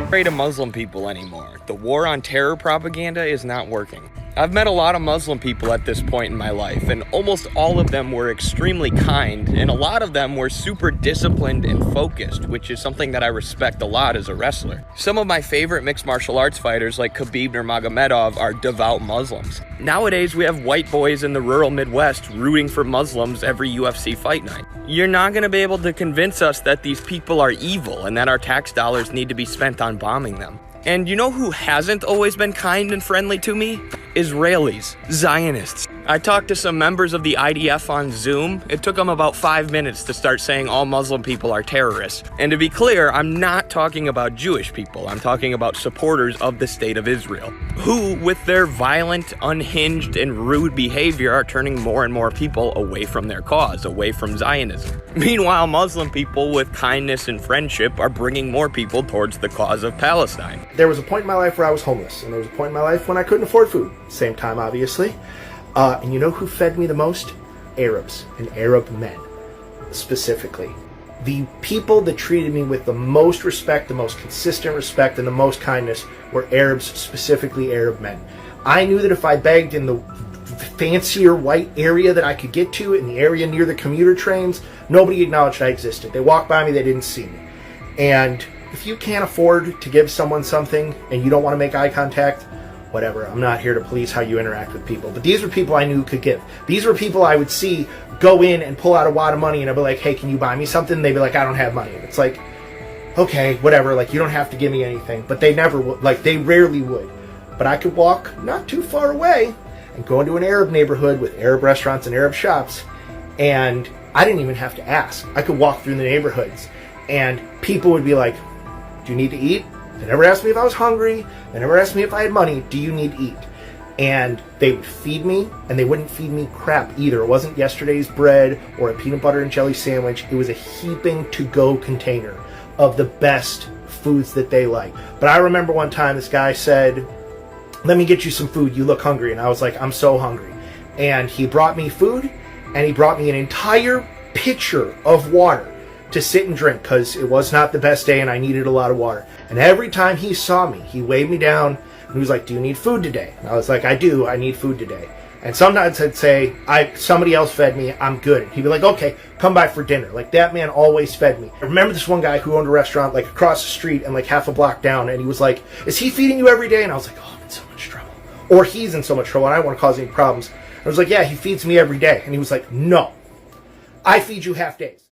afraid of Muslim people anymore. The war on terror propaganda is not working. I've met a lot of Muslim people at this point in my life, and almost all of them were extremely kind, and a lot of them were super disciplined and focused, which is something that I respect a lot as a wrestler. Some of my favorite mixed martial arts fighters like Khabib Nurmagomedov are devout Muslims. Nowadays, we have white boys in the rural Midwest rooting for Muslims every UFC fight night. You're not going to be able to convince us that these people are evil and that our tax dollars need to be spent on bombing them. And you know who hasn't always been kind and friendly to me? Israelis, Zionists. I talked to some members of the IDF on Zoom. It took them about 5 minutes to start saying all Muslim people are terrorists. And to be clear, I'm not talking about Jewish people. I'm talking about supporters of the state of Israel, who, with their violent, unhinged, and rude behavior, are turning more and more people away from their cause, away from Zionism. Meanwhile, Muslim people with kindness and friendship are bringing more people towards the cause of Palestine. There was a point in my life where I was homeless, and there was a point in my life when I couldn't afford food. Same time, obviously. And you know who fed me the most? Arabs, and Arab men, specifically. The people that treated me with the most respect, the most consistent respect, and the most kindness were Arabs, specifically Arab men. I knew that if I begged in the fancier white area that I could get to, in the area near the commuter trains, nobody acknowledged I existed. They walked by me, they didn't see me. And if you can't afford to give someone something and you don't want to make eye contact, whatever, I'm not here to police how you interact with people. But these were people I knew could give. These were people I would see go in and pull out a wad of money, and I'd be like, hey, can you buy me something? They'd be like, I don't have money. And it's like, okay, whatever, like, you don't have to give me anything. But they never would, like, they rarely would. But I could walk not too far away and go into an Arab neighborhood with Arab restaurants and Arab shops, and I didn't even have to ask. I could walk through the neighborhoods, and people would be like, do you need to eat? They never asked me if I was hungry. They never asked me if I had money. Do you need to eat? And they would feed me, and they wouldn't feed me crap either. It wasn't yesterday's bread or a peanut butter and jelly sandwich. It was a heaping to-go container of the best foods that they like. But I remember one time this guy said, let me get you some food. You look hungry. And I was like, I'm so hungry. And he brought me food, and he brought me an entire pitcher of water to sit and drink, because it was not the best day and I needed a lot of water. And every time he saw me, he waved me down and he was like, do you need food today? And I was like, I do, I need food today. And sometimes I'd say, somebody else fed me, I'm good. And he'd be like, okay, come by for dinner. Like, that man always fed me. I remember this one guy who owned a restaurant like across the street and like half a block down, and he was like, is he feeding you every day? And I was like, oh, I'm in so much trouble. Or he's in so much trouble and I don't want to cause any problems. I was like, yeah, he feeds me every day. And he was like, no, I feed you half days.